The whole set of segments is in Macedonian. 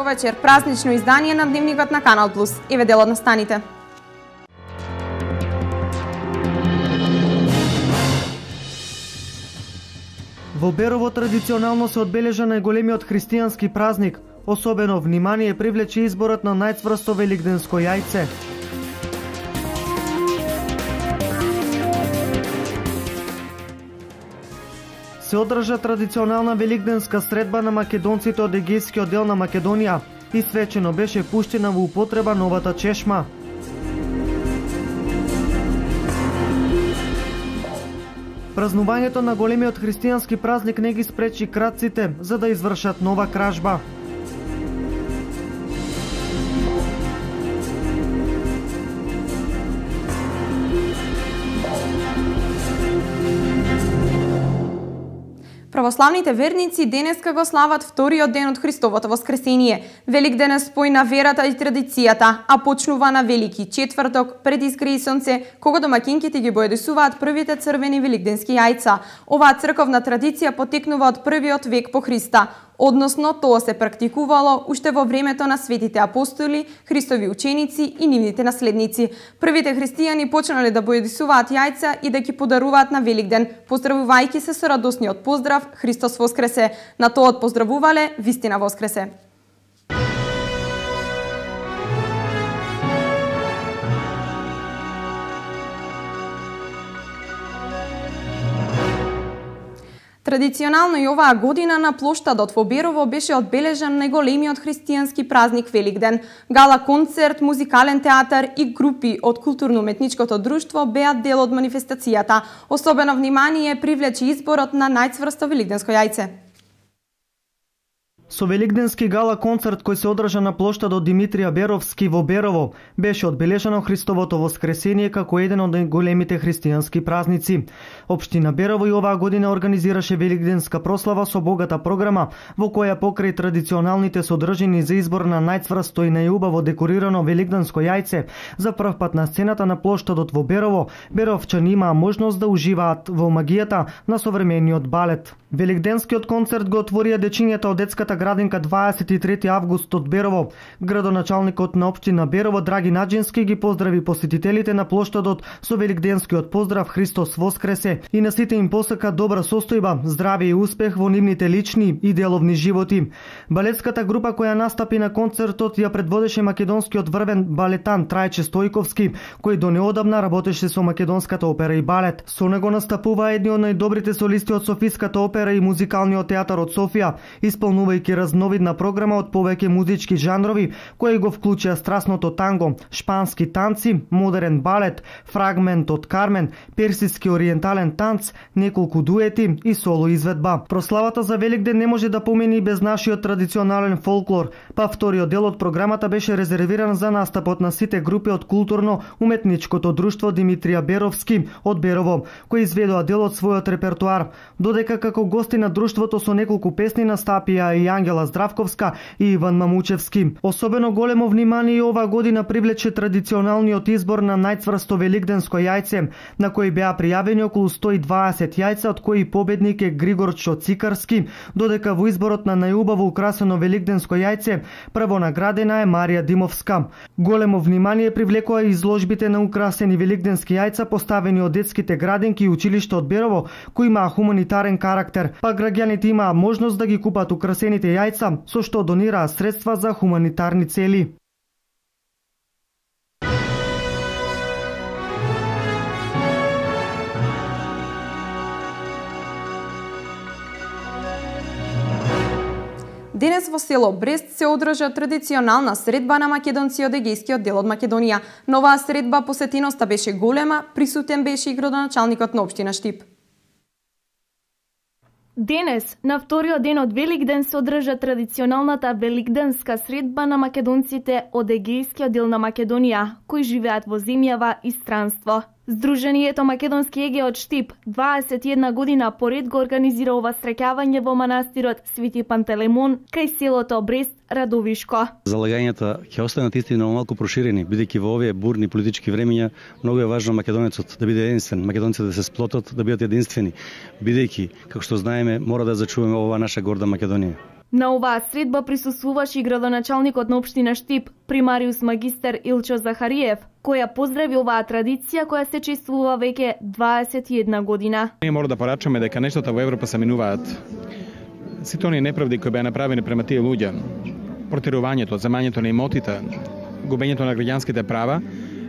вечер, празнично издание на Дневникот на Канал Плюс. Еве дел од настаните. Во Берово традиционално се одбележа најголемиот христијански празник. Особено внимание привлече изборот на најцврсто великденско јајце. Се одржа традиционална великденска средба на македонците од егејскиот дел на Македонија и свечено беше пуштена во употреба новата чешма. Празнувањето на големиот христијански празник не ги спречи кратците за да извршат нова кражба. Православните верници денеска го слават вториот ден од Христовото воскресение. Великден е спој на верата и традицијата, а почнува на Велики четврток пред изгреј сонце, кога домаќинките ги бојадисуваат првите црвени великденски јајца. Оваа црковна традиција потекнува од првиот век по Христа. Односно, тоа се практикувало уште во времето на светите апостоли, Христови ученици и нивните наследници. Првите христијани почнале да бојадисуваат јајца и да ги подаруваат на Великден, поздравувајќи се со радосниот поздрав Христос воскресе. На тоа поздравувале вистина воскресе. Традиционално и оваа година на плоштадот во Берово беше одбележан најголемиот христијански празник Великден. Гала концерт, музикален театар и групи од културно-уметничкото друштво беа дел од манифестацијата. Особено внимание привлече изборот на најцврсто великденско јајце. Со великденски гала концерт кој се одржа на плоштадот Димитрија Беровски во Берово, беше одбележано Христовото воскресение како еден од големите христијански празници. Општина Берово и оваа година организираше великденска прослава со богата програма, во која покрај традиционалните содржини за избор на најцврсто и најубаво декорирано великденско јајце, за прв пат на сцената на плоштадот во Берово, беровчани имаа можност да уживаат во магијата на современиот балет. Великденскиот концерт го отворија дечињата од детската градинка 23 август од Берово. Градоначалникот на општина Берово Драги Наџински ги поздрави посетителите на плоштадот со великденскиот поздрав Христос воскресе и на сите им посака добра состојба, здравје и успех во нивните лични и деловни животи. Балетската група која настапи на концертот ја предводеше македонскиот врвен балетан Трајче Стојковски, кој до неодамна работеше со македонската опера и балет. Со него настапува едни од најдобрите солисти од Софиската опера и музикалниот театар од Софија, исполнувајќи разновидна програма од повеќе музички жанрови, кои го вклучија страсното танго, шпански танци, модерен балет, фрагмент од Кармен, персиски ориентален танц, неколку дуети и соло изведба. Прославата за Великден не може да помини без нашиот традиционален фолклор, па вториот дел од програмата беше резервиран за настапот на сите групи од културно-уметничкото друштво Димитрија Беровски од Берово, кои изведоа дел од својот репертоар, додека како гости на друштвото со неколку песни настапија и Ангела Здравковска и Иван Мамучевски. Особено големо внимание оваа година привлече традиционалниот избор на најцврсто великденско јајце, на кој беа пријавени околу 120 јајца, од кои победник е Григорчо Цикарски, додека во изборот на најубаво украсено великденско јајце прво наградена е Марија Димовска. Големо внимание привлекоа и изложбите на украсени великденски јајца поставени од детските градинки и училишта од Берово, кои имаа хуманитарен карактер, па граѓаните имаа можност да ги купат украсените јајца, со што донираа средства за хуманитарни цели. Денес во село Брест се одржа традиционална средба на македонци од егејскиот дел од Македонија. На оваа средба посетеноста беше голема, присутен беше и градоначалникот на општина Штип. Денес, на вториот ден од Великден, се одржа традиционалната великденска средба на македонците од егејскиот дел на Македонија, кои живеат во земјава и странство. Сдруженијето Македонски ЕГЕ од Штип 21 година поред го организира ова среќавање во манастирот Свети Пантелеймон кај селото Брест, Радовишко. Залагањата ќе останат истина малку проширени, бидејќи во овие бурни политички времиња многу е важно македонецот да биде единствен, македонците да се сплотат, да бидат единствени, бидејќи, како што знаеме, мора да зачуваме ова наша горда Македонија. На оваа средба присуствуваше и градоначалникот на општина Штип, примариус магистер Илчо Захариев, која поздрави оваа традиција која се чествува веќе 21 година. Ние мора да порачаме дека нештата во Европа се минуваат. Сите оние неправди кои беа направени према тие луѓе, протерувањето, земањето на имотите, губењето на граѓанските права,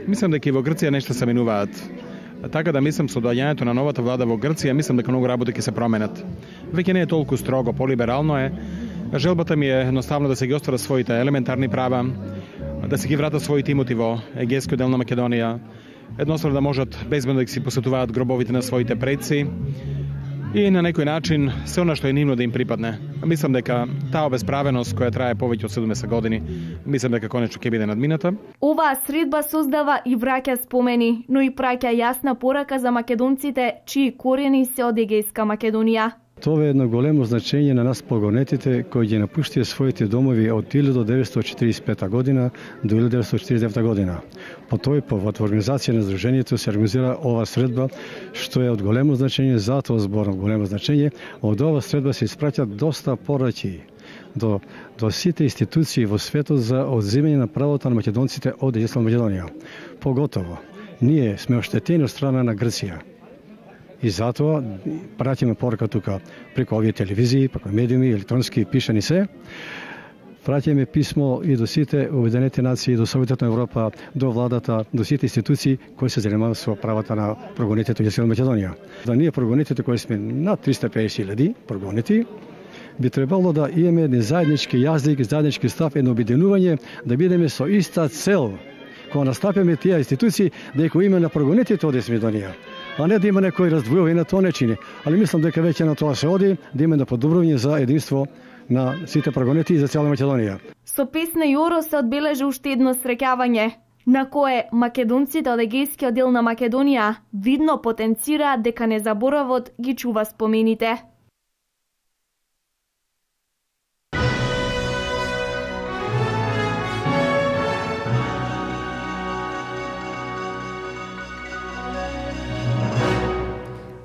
мислам дека и во Грција нешто се минуваат. Така да мислам со доаѓањето на новата влада во Грција, мислам дека многу работи ќе се променат. Веќе не е толку строго, полиберално е. Желбата ми е едноставно да се ги остварат своите елементарни права, да се ги вратат своите имоти во егејскиот дел на Македонија, едноставно да можат безбедно да си посетуваат гробовите на своите предци и на некој начин се она што е нивно да им припадне. Мислам дека таа обесправеност која трае повеќе од 70 години, мислам дека конечно ќе биде надмината. Оваа средба создава и враќа спомени, но и праќа јасна порака за македонците чии корени се од Егејска Македонија. Тоа е едно големо значење на нас погонетите кои ги напуштија своите домови од 1945 година до 1949 година. По тој повод во организација на Сдруженијето се организира ова средба, што е од големо значење, затоа зборам големо значење. Од ова средба се испраќаат доста пораки до сите институции во светот за одземање на правото на македонците од Егејска Македонија. Поготово, ние сме оштетени од страна на Грција. И затоа пратиме порака тука преку овие телевизии, преку медиуми, електронски пишани се. Пратиме писмо и до сите Обединети нации, до Советот на Европа, до владата, до сите институции кои се занимаваат со правата на прогонетите од Егејска Македонија. Да ние прогонетите кои сме над 350.000 прогонети, би требало да имаме еден заеднички јазик, заеднички став, едно обединување, да бидеме со иста цел. Кога настапиме тие институции, дека име на прогонетите од Егејска Македонија, а не да има некој раздвојување, на тоа не чини. Али мислам дека веќе на тоа се оди, да има на подобрување за единство на сите прогонети и за цела Македонија. Со песна Јоро се одбележи уште едно среќавање, на кое македонците од Егејскиот дел на Македонија видно потенцираат дека незаборавот ги чува спомените.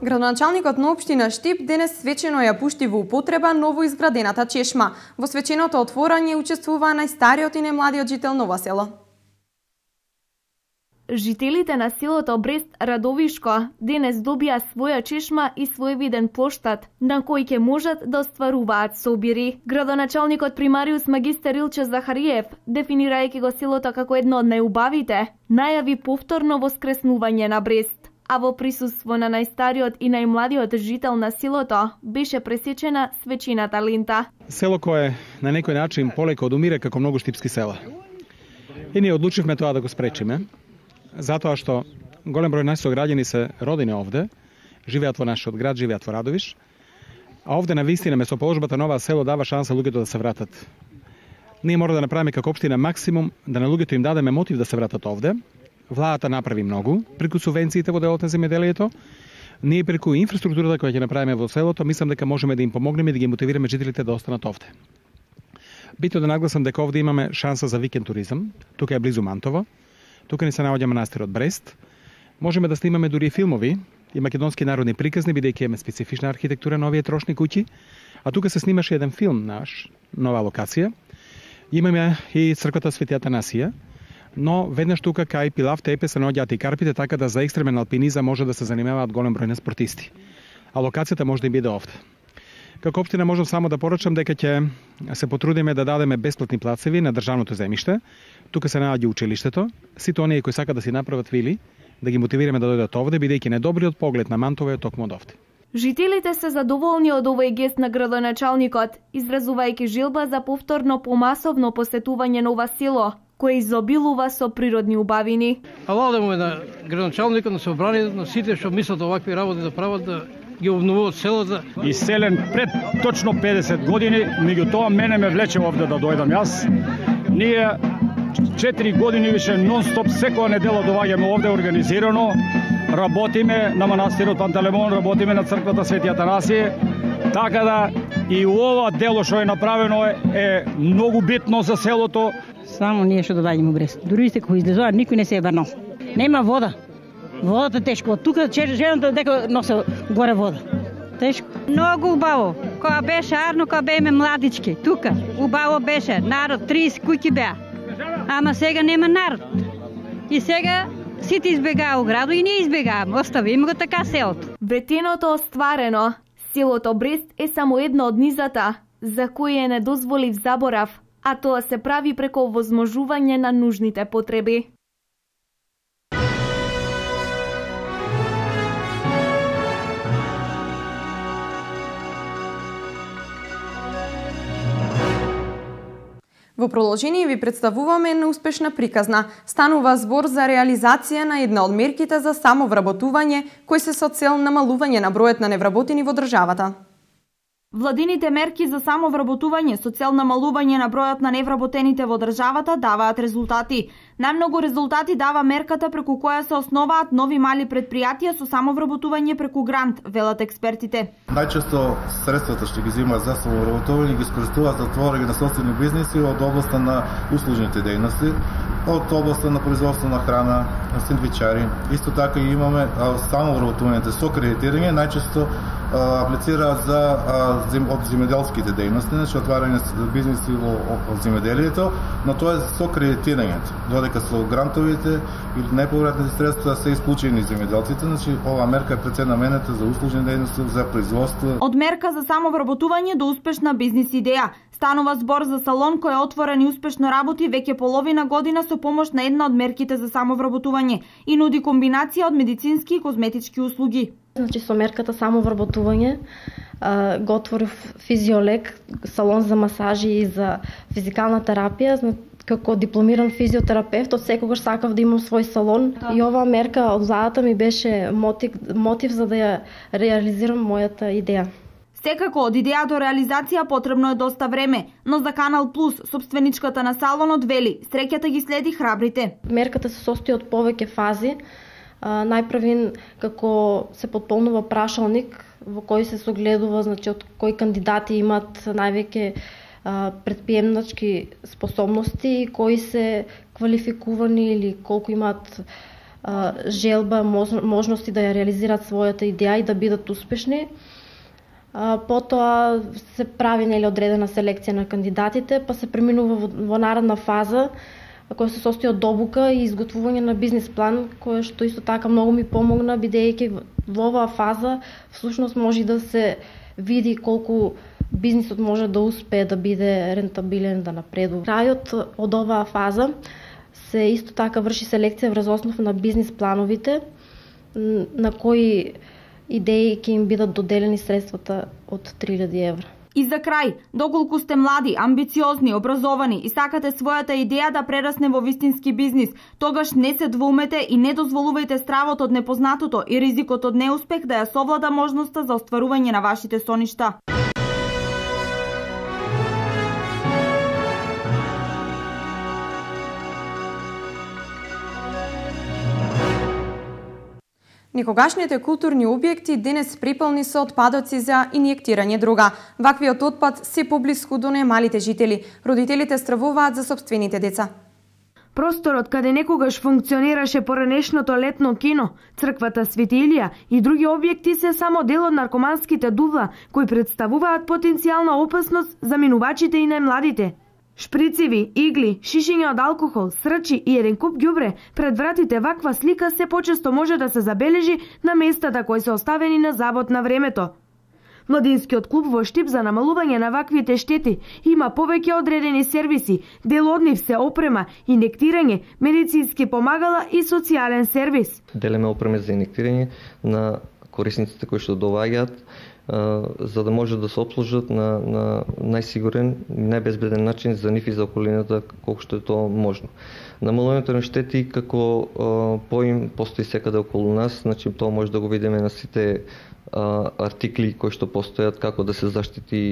Градоначалникот на општина Штип денес свечено ја пушти во употреба новоизградената чешма. Во свеченото отворање учествува најстариот и најмладиот жител на ова село. Жителите на селото Брест Радовишко денес добија своја чешма и своевиден плоштад на кој ќе можат да остваруваат собири. Градоначалникот примариус магистер Илчо Захариев, дефинирајќи го селото како едно од најубавите, најави повторно воскреснување на Брест. А во присуство на најстариот и најмладиот жител на селото беше пресечена свечената лента. Село кое на некој начин полека одумира како многу штипски села. И ние одлучивме тоа да го спречиме, затоа што голем број наши сограѓани се родени овде, живеат во нашиот град, живеат во Радовиш, а овде на вистина местоположбата на ова село дава шанса луѓето да се вратат. Ние мора да направиме како општина максимум да на луѓето им дадеме мотив да се вратат овде. Владата направи многу преку субвенциите во делот на земјоделието. Ние преку инфраструктурата која ќе направиме во селото, мислам дека можеме да им помогнеме и да ги мотивираме жителите да останат овде. Битно да нагласам дека овде имаме шанса за викенд туризам. Тука е близу Мантово. Тука ни се наоѓа манастирот Брест. Можеме да снимаме дури и филмови и македонски народни приказни, бидејќи имаме специфична архитектура на овие трошни куќи. А тука се снимаше еден филм наш, нова локација. Имаме и црквата Свети Атанасија. Но веднаш тука кај Пилав Тепе се наоѓаат и карпите, така да за екстремен алпинизам може да се занимаваат голем број на спортисти. А локацијата може да биде овде. Како општина можам само да порачам дека ќе се потрудиме да дадеме бесплатни плацеви на државното земјиште. Тука се наоѓа училиштето. Сите оние кои сакаат да си направат вили, да ги мотивираме да дојдат овде, бидејќи недобриот поглед на Мантово е токму од овде. Жителите се задоволни од овој гест на градоначалникот, изразувајќи желба за повторно помасовно посетување на ова село, кој изобилува со природни убавини. Алал да му е на градоначалникот, на собранието, на сите што мислат овакви работи да прават, да ги обновуваат селото. Иселен пред точно 50 години, меѓутоа мене ме влече овде да дојдам јас. Ние 4 години више нон-стоп секоја недела доаѓаме овде организирано. Работиме на манастирот Пантелеймон, работиме на црквата Свети Атанасија. Така да и ова дело што е направено е многу битно за селото. Само ние што доаѓаме у Брест. Туристите кои излезуваат, никој не се е врнал. Нема вода. Водата тешко. Тука жената дека носе горе вода. Тешко. Многу убаво. Кога беше арно, кога беме младички. Тука. Убаво беше. Народ 30 куќи беа. Ама сега нема народ. И сега сите избегаа градо и ние избегааме. Оставиме го така селото. Ветеното остварено. Селото Брест е само една од низата, за кои е недозволив заборав, а тоа се прави преку овозможување на нужните потреби. Во продолжение ви представуваме една успешна приказна. Станува збор за реализација на една од мерките за самовработување, кои се со цел намалување на бројот на невработени во државата. Владините мерки за самовработување со цел намалување на бројот на невработените во државата даваат резултати. Најмногу резултати дава мерката преку која се основаат нови мали предпријатија со самовработување преку грант, велат експертите. Најчесто средствата што ги зема за самовработување ги искористуваат за отворање на собствени бизниси од областа на услужните дејности, од областа на производство на храна, сендвичари. Исто така и имаме самовработувањето со кредитирање, најчесто аплицираат за од земјоделските дејности, значи отварање на бизниси во земјоделието, но тоа е со кредитирањето. Додека со грантовите или неповратните средства се исклучени земјоделците, значи оваа мерка е преднamenата за услужни дејности, за производство. Од мерка за самовработување до успешна бизнис идеја. Станува збор за салон кој е отворен и успешно работи веќе половина година со помош на една од мерките за самовработување и нуди комбинација од медицински и козметички услуги. Значи со мерката самовработување го отворив физиолек, салон за масажи и за физикална терапија. Како дипломиран физиотерапевт, од секогаш сакав да имам свој салон и оваа мерка од задата ми беше мотив за да ја реализирам мојата идеја. Секако, од идеја до реализација потребно е доста време, но за Канал Плюс, собственичката на салонот вели, среќата ги следи храбрите. Мерката се состои од повеќе фази. Најпрвин како се потполнува прашалник во кој се согледува, значи од кои кандидати имаат највеќе предприемнички способности и кои се квалификувани или колку имаат желба, можности да ја реализираат својата идеја и да бидат успешни. Потоа се прави одредена селекција на кандидатите, па се преминува во наредна фаза која се состои од обука и изготвување на бизнис план, кој што исто така многу ми помогна, бидејќи во оваа фаза всушност може да се види колку бизнисот може да успее да биде рентабилен, да напредува. Крајот од оваа фаза се исто така врши селекција врз основа на бизнис плановите, на кои идеи ќе им бидат доделени средствата од 3000 евра. И за крај, доколку сте млади, амбициозни, образовани и сакате својата идеја да прерасне во вистински бизнис, тогаш не се двоумете и не дозволувајте стравот од непознатото и ризикот од неуспех да ја совлада можноста за остварување на вашите соништа. Некогашните културни објекти денес препълни со отпадоци за инјектирање дрога. Ваквиот отпад се поблиску до најмалите жители. Родителите стравуваат за собствените деца. Просторот каде некогаш функционираше поранешното летно кино, црквата Свети Илија и други објекти се само дел од наркоманските дувла, кои представуваат потенцијална опасност за минувачите и најмладите. Шприцеви, игли, шишиња од алкохол, срачи и еден куп ѓубре пред вратите, ваква слика се почесто може да се забележи на местата кои се оставени на забот на времето. Младинскиот клуб во Штип за намалување на ваквите штети има повеќе одредени сервиси, дел од нив се опрема, инектирање, медицински помагала и социјален сервис. Делиме опреме за инектирање на корисниците кои што доаѓаат, за да може да се обслужат на најсигурен и најбезбеден начин за нив и за околината колку што е тоа можно. Намалувањето на штети како поим постои секаде околу нас, значи тоа може да го видиме на сите артикли кои што постојат, како да се заштити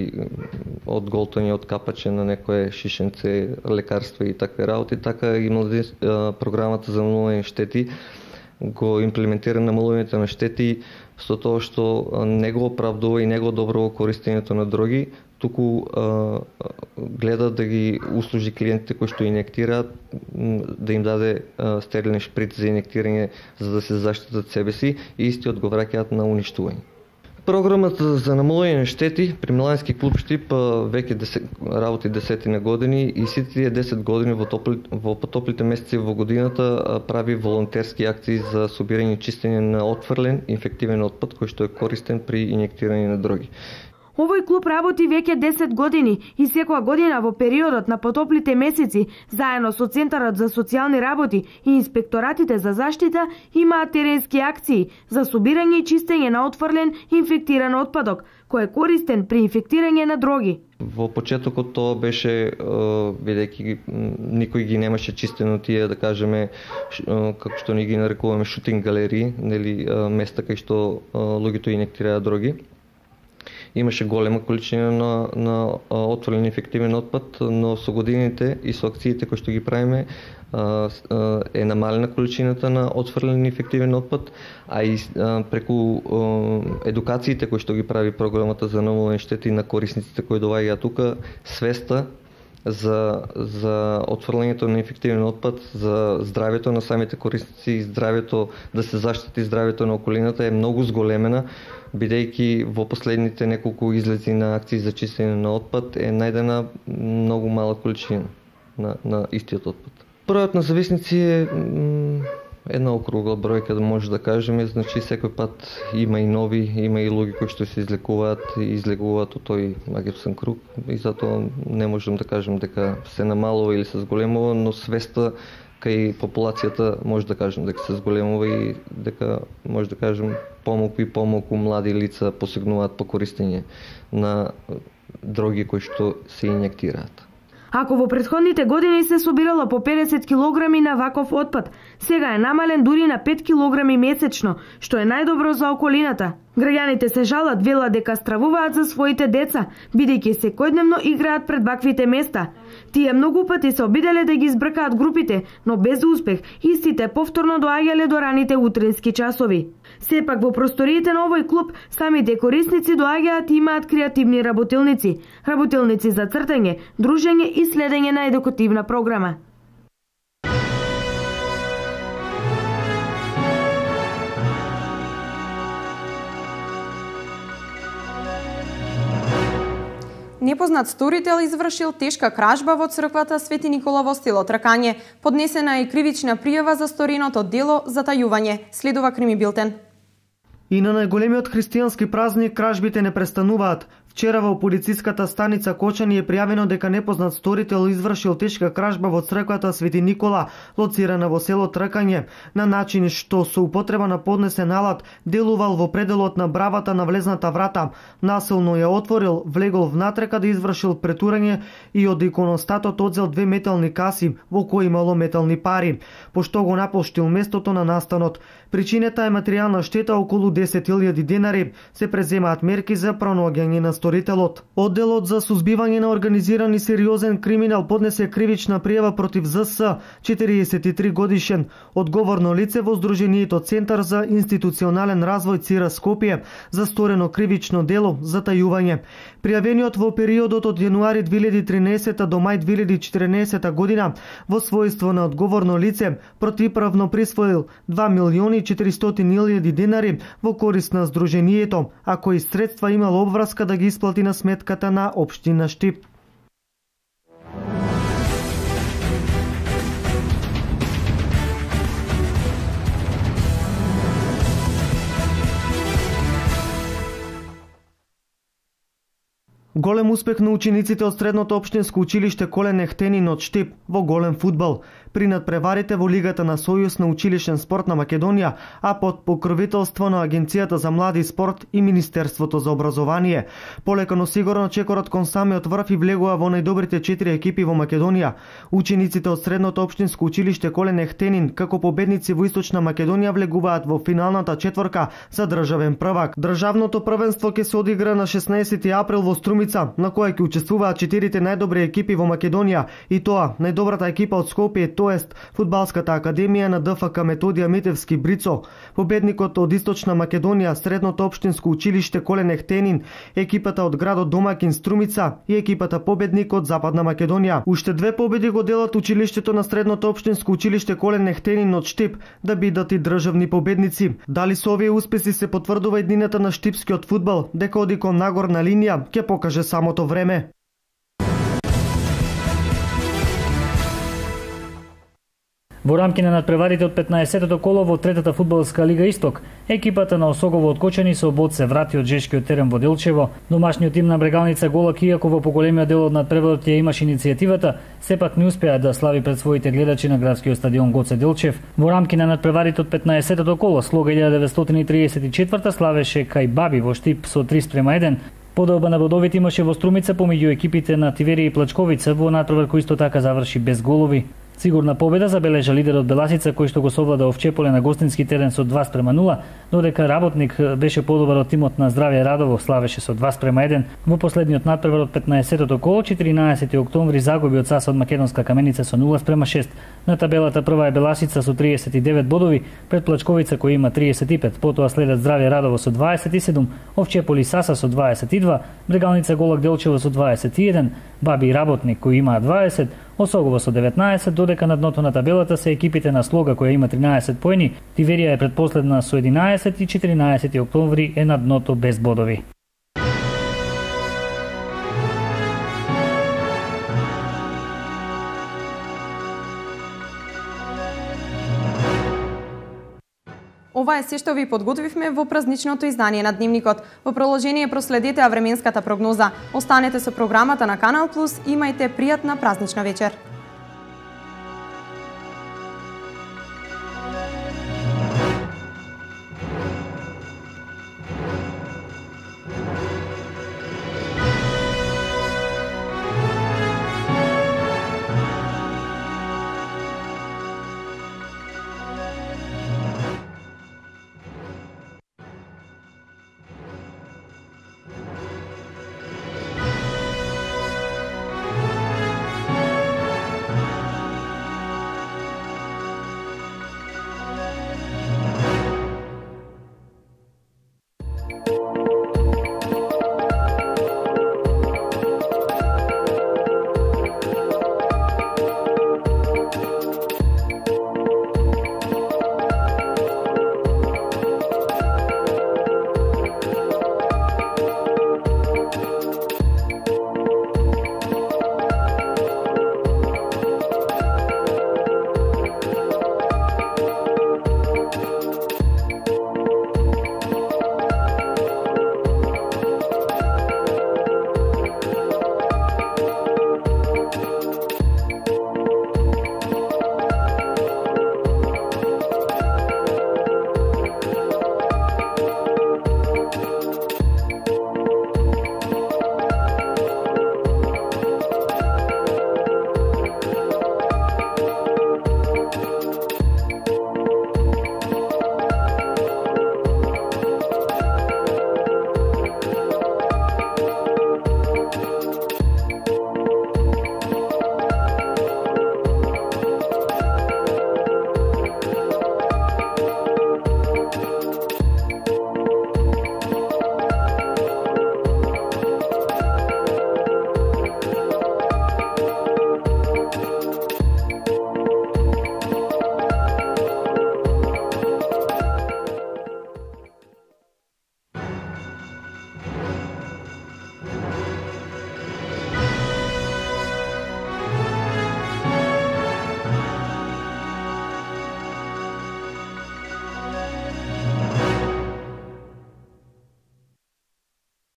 од голтање, од капаче на некое шишенце, лекарства и такви работи, така и програмата за намалување штети го имплементира намалувањето на штети со тоа што не го оправдува и не го добро користењето на дроги, туку гледа да ги услужи клиентите кои што инектираат, да им даде стерилен шприц за инектирање за да се заштитат себе си и истиот го враќаат на уништување. Програмата за намалување на штети при Милански клуб Штип веќе работи 10 години и сите тие 10 години во потоплите месеци во годината прави волонтерски акции за собирање и чистење на отфрлен инфективен отпад кој што е користен при инјектирање на дроги. Овој клуб работи веќе 10 години и секоја година во периодот на потоплите месеци, заедно со Центарот за социјални работи и инспекторатите за заштита, имаат теренски акции за собирање и чистење на отфрлен инфектиран отпадок, кој е користен при инфектирање на дроги. Во почетокот тоа беше, бидејќи никој ги немаше чистено тие, да кажеме, како што ни ги нарекуваме шутинг галерии, нели, места кај што луѓето инјектираат дроги. Имаше голема количина на отворен инфективен отпад, но со годините и со акциите кои што ги правиме е намалена количината на отфрлен инфективен отпад, а и преку едукациите кои што ги прави програмата за намалување штети на корисниците кои доаѓаат тука, свеста за отфрлањето на инфективен отпад, за здравјето на самите корисници и здравјето, да се заштити здравјето на околината е многу зголемена, бидејќи во последните неколку излези на акции за чистење на отпад е најдена многу мала количина на истиот отпад. Бројот на зависници е една округла бројка, да може да кажеме, значи секој пат има и нови, има и луѓе кои што се излегуваат од тој магиосен круг и затоа не можем да кажем дека се намалува или се зголемува, но свеста кај популацијата може да кажем дека се зголемува и дека може да кажем помалку и помалку млади лица посегнуваат по користење на дроги кои што се инјектираат. Ако во претходните години се собирало по 50 килограми на ваков отпад, сега е намален дури на 5 килограми месечно, што е најдобро за околината. Граѓаните се жалат, велат дека стравуваат за своите деца, бидејќи секојдневно играат пред ваквите места. Тие многу пати се обиделе да ги избркаат групите, но без успех, истите повторно доаѓале до раните утрински часови. Сепак во просториите на овој клуб самите корисници доаѓаат и имаат креативни работилници за цртање, дружење и следење на едукативна програма. Непознат сторител извршил тешка кражба во црквата Свети Никола во село Тракање. Поднесена е кривична пријава за сториното дело затајување. Следува Крими билтен. И на најголемиот христијански празник кражбите не престануваат. Вчера во полициската станица Кочани е пријавено дека непознат сторител извршил тешка кражба во црквата Свети Никола, лоцирана во село Тракање, на начин што со употреба на поднесен алат делувал во пределот на бравата на влезната врата, насилно ја отворил, влегол внатре да извршил претурање и од иконостатот одзел 2 метални каси во кои имало метални пари, пошто го напуштил местото на настанот. Причината е материјална штета околу 10.000 денари. Се преземаат мерки за пронаоѓање на сторителот. Одделот за сузбивање на организиран и сериозен криминал поднесе кривична пријава против ЗС, 43 годишен, одговорно лице во Сдруженијето Центар за институционален развој ЦИРА Скопје, за сторено кривично дело затајување. Пријавениот во периодот од јануари 2013 до мај 2014 година во својство на одговорно лице противправно присвоил 2.400.000 денари во корист на Сдруженијето, а кои средства имало обврска да ги исплати на сметката на општина Штип. Голем успех на учениците од средното општинско училиште Колен Ехтенин од Штип во голем фудбал. При надпреварите во Лигата на Сојуз на училишен спорт на Македонија, а под покровителство на Агенцијата за млади спорт и Министерството за образование. Полека но сигурно чекорот кон самиот врв и влегува во најдобрите 4 екипи во Македонија. Учениците од средното општинско училиште Колен Ехтенин како победници во Источна Македонија влегуваат во финалната четворка за државен првак. Државното првенство ќе се одигра на 16 април во Струмица, на која ќе учествуваат 4 најдобри екипи во Македонија, и тоа најдобрата екипа од Скопје тоест Фудбалската академија на ДФК Методија Митевски Брицо, победникот од Источна Македонија, Средното општинско училиште Колен Ехтенин, екипата од градот домакин Струмица и екипата победник од Западна Македонија. Уште две победи го делат училиштето на Средното општинско училиште Колен Ехтенин од Штип да бидат и државни победници. Дали со овие успеси се потврдува иднината на штипскиот фудбал, дека оди кон нагорна линија, ќе покаже самото време. Во рамки на надпреварите од 15-тото коло во третата фудбалска лига Исток, екипата на Осогово од Кочани со обод се врати од жешкиот терен во Делчево. Домашниот тим на Брегалница Голак, иако во поголемиот дел од надпреварот ја имаше иницијативата, сепак не успеа да слави пред своите гледачи на градскиот стадион Гоце Делчев. Во рамки на надпреварите од 15-тото коло, Слога 1934 славеше кај Баби во Штип со 3:1. Поделба на бодовите имаше во Струмица помеѓу екипите на Тиверија и Плачковица во надпревар кој исто така заврши без голови. Сигурна победа забележа лидерот Беласица кој што го совлада Овчеполе на гостински терен со 2:0, додека Работник беше подобар од тимот на Здравје Радово, славеше со 2:1. Во последниот надпревар од 15-тото коло, 14 октомври, загуби од САС од Македонска Каменица со 0:6. На табелата прва е Беласица со 39 бодови, пред Плачковица кој има 35, потоа следат Здравје Радово со 27, Овчеполи Саса со 22, Брегалница Голак Делчево со 21, Баби и Работник кој има 20, Осогово со 19, додека на дното на табелата се екипите на Слога која има 13 поени, Тиверија е предпоследна со 11 и 14 октомври е на дното без бодови. Ова е се што ви подготвивме во празничното издание на Дневникот. Во продолжение проследете временската прогноза. Останете со програмата на Канал Плюс и имајте пријатна празнична вечер.